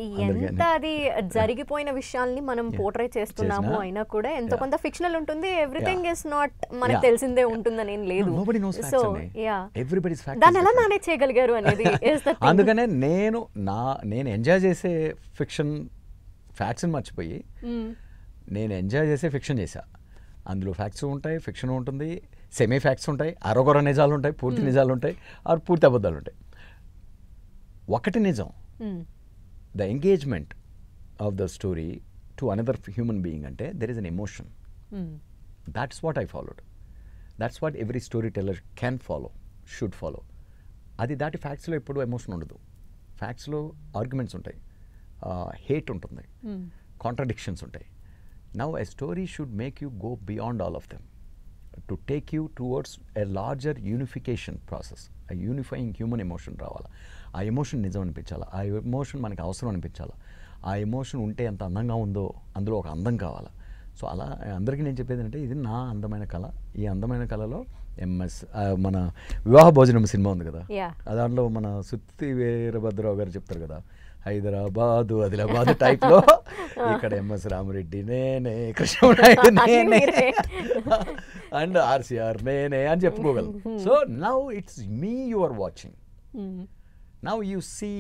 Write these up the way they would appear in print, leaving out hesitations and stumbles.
ఎంత అది జరిగిపోయిన విషయాల్ని మనం పోర్ట్రే చేస్తున్నాము అయినా కూడా ఎంతో కొంత ఫిక్షనల్ ఉంటుంది. ఎవ్రీథింగ్ ఇస్ నాట్ మనకు తెలిసిందే ఉంటుందని ఏం లేదు. సో దాన్ని ఎలా మేనేజ్ చేయగలిగారు అనేది అందుకనే నేను ఎంజాయ్ చేసే ఫిక్షన్ ఫ్యాక్ట్స్ని మర్చిపోయి నేను ఎంజాయ్ చేసే ఫిక్షన్ చేశా. అందులో ఫ్యాక్ట్స్ ఉంటాయి, ఫిక్షన్ ఉంటుంది, సెమీ ఫ్యాక్ట్స్ ఉంటాయి, అరొగర నిజాలు ఉంటాయి, పూర్తి నిజాలు ఉంటాయి, ఆరు పూర్తి అబద్ధాలు ఉంటాయి. ఒకటి నిజం, the engagement of the story to another human being ante there is an emotion. That's what I followed. That's what every storyteller can follow, should follow. Adi daati facts lo eppudu emotion undadu. Facts lo arguments untayi, hate untundi, contradictions untayi. Now a story should make you go beyond all of them to take you towards a larger unification process, a unifying human emotion రావాలా. ఆ emotion నిజం అనిపించాలా, ఆ emotion మనకి అవసరం అనిపించాలా, ఆ emotion ఉంటే ఎంత అందంగా ఉందో అందులో ఒక అందం కావాలా. సో అలా అందరికీ నేను చెప్పేది అంటే ఇది నా అందమైన కళ. ఈ అందమైన కళలో మన వివాహ భోజనం సినిమా ఉంది కదా, దాంట్లో మన సుత్తి వీరభద్రరావు గారు చెప్తారు కదా, హైదరాబాదు ఆదిలాబాద్ టైప్లో ఇక్కడ ఎంఎస్ రామరెడ్డి నేనే, కృష్ణనాయుడు నేనే అండ్ ఆర్సిఆర్ నేనే అని చెప్పుకోగలను. So now it's me you are watching, now you see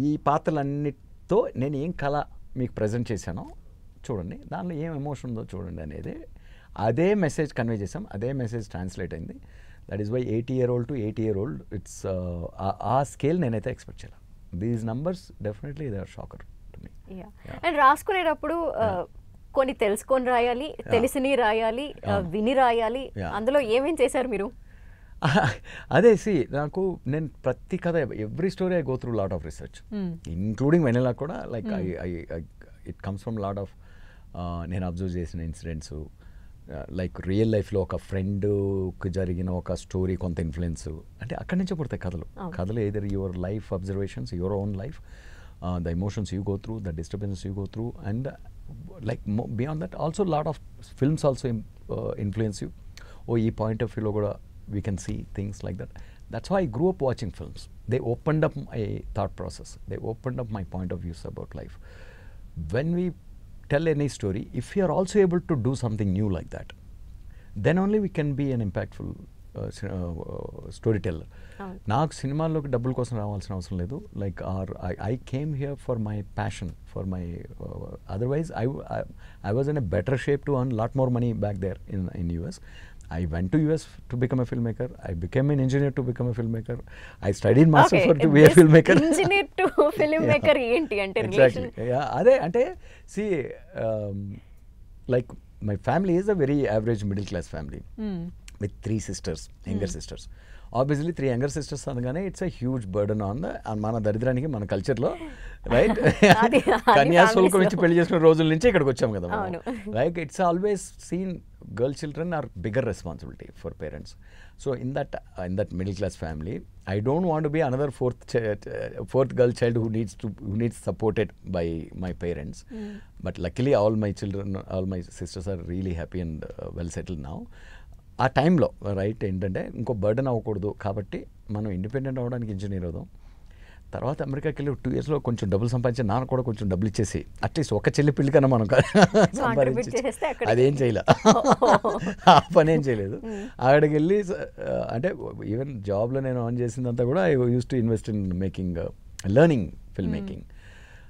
ఈ పాత్రలన్నిటితో నేను ఏం కళ మీకు ప్రజెంట్ చేశానో చూడండి, దానిలో ఏం ఎమోషన్ ఉందో చూడండి అనేది అదే మెసేజ్ కన్వే చేసాం, అదే మెసేజ్ ట్రాన్స్లేట్ అయింది. That is why 80-year-old to 80-year-old it's a scale నేనైతే ఎక్స్పెక్ట్ చేయాలి. These numbers definitely they are shocker to me. And రాసుకునేటప్పుడు కొన్ని తెలుసుకొని రాయాలి, తెలిసిని రాయాలి, విని రాయాలి, అందులో ఏమేం చేశారు మీరు? అదే నాకు నేను ప్రతి కథ every story I go through lot of research, including Vennela కూడా. Like it comes from lot of నేను అబ్జర్వ్ చేసిన ఇన్సిడెంట్స్, లైక్ రియల్ లైఫ్లో ఒక ఫ్రెండ్కి జరిగిన ఒక స్టోరీ కొంత ఇన్ఫ్లుయెన్స్ అంటే అక్కడి నుంచే పుడతాయి కథలు either your life observations, your own life, the emotions you go through, the disturbances you go through, and like beyond that also lot of films also influence you. ఈ పాయింట్ ఆఫ్ వ్యూలో కూడా we can see things like that. That's why I grew up watching films. They opened up my thought process. They opened up my point of views about life. When we tell any story, if we are also able to do something new like that, then only we can be an impactful storyteller. నాకు సినిమాల్లోకి డబ్బుల కోసం రావాల్సిన అవసరం లేదు. Like I came here for my passion, for my otherwise I was in a better shape to earn lot more money back there in US. I went to US to become a filmmaker. I became an engineer to become a filmmaker. I studied masters for to be a filmmaker. Engineer to filmmaker enti ante relation. Exactly. Yeah, ade ante see like my family is a very average middle class family with 3 sisters, younger sisters. Obviously 3 younger sisters అనగానే it's a huge burden on మన దరిద్రానికి మన కల్చర్లో, right? Kanyasulkam నుంచి పెళ్లి చేసుకున్న రోజుల నుంచి ఇక్కడికి వచ్చాం కదా. Like it's always seen girl children are bigger responsibility for parents. So in that middle class family, I don't want to be another fourth girl child who needs supported by my parents. But luckily all my sisters are really happy and well settled now. ఆ టైంలో right ఏంటంటే ఇంకో burden అవ్వకూడదు కాబట్టి మనం independent అవ్వడానికి engineer అవుదాం. తర్వాత అమెరికాకి వెళ్ళి 2 yearsలో కొంచెం డబ్బులు సంపాదించి నాన్న కూడా కొంచెం డబ్బులు ఇచ్చేసి అట్లీస్ట్ ఒక చెల్లి పెళ్లి కన్నా మనం సంపాదించి అదేం చేయలే, ఆ పని ఏం చేయలేదు. అక్కడికి వెళ్ళి అంటే ఈవెన్ జాబ్లో నేను ఆన్ చేసిందంతా కూడా I used to invest in making, learning film making.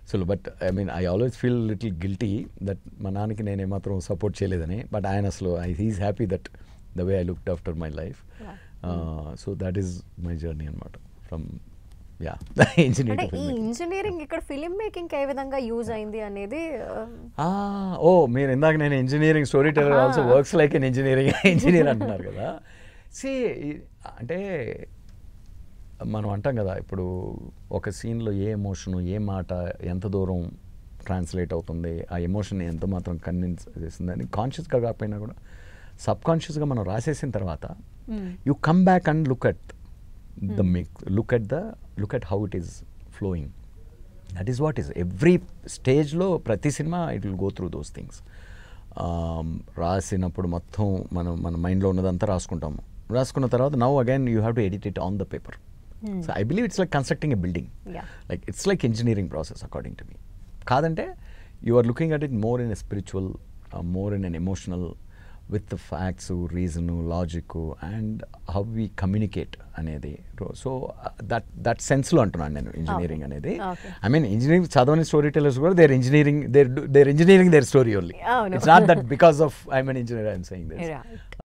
So but I mean I always feel little guilty that మా నాన్నకి నేను ఏమాత్రం సపోర్ట్ చేయలేదని. బట్ ఆయన అసలు he is happy that the way I looked after my life. So that is my journey అనమాట from engineering ఇక్కడ film making ఏ విధంగా యూజ్ అయింది అనేది. మీరు ఇందాక నేను engineering storyteller also works like an engineer అంటున్నారు కదా. అంటే మనం అంటాం కదా, ఇప్పుడు ఒక సీన్లో ఏ ఎమోషను, ఏ మాట ఎంత దూరం ట్రాన్స్లేట్ అవుతుంది, ఆ ఎమోషన్ ఎంత మాత్రం కన్విన్స్ చేస్తుందని కాన్షియస్గా కాకపోయినా కూడా సబ్ కాన్షియస్గా మనం రాసేసిన తర్వాత you come back and look at how it is flowing. That is what is every stage లో ప్రతి cinema it will go through those things. రాసినప్పుడు మొత్తం మన మైండ్లో ఉన్నదంతా రాసుకున్న తర్వాత now again you have to edit it on the paper. So I believe it's like constructing a building. Like it's like engineering process according to me. కాదంటే you are looking at it more in a spiritual, more in an emotional, with the facts, reason, logic and how we communicate అనేది. So that సెన్స్లో అంటున్నాను no engineering అనేది. I mean engineering చదవని storytellers కూడా their engineering their story only. It's not that because of I'm an engineer I'm saying this.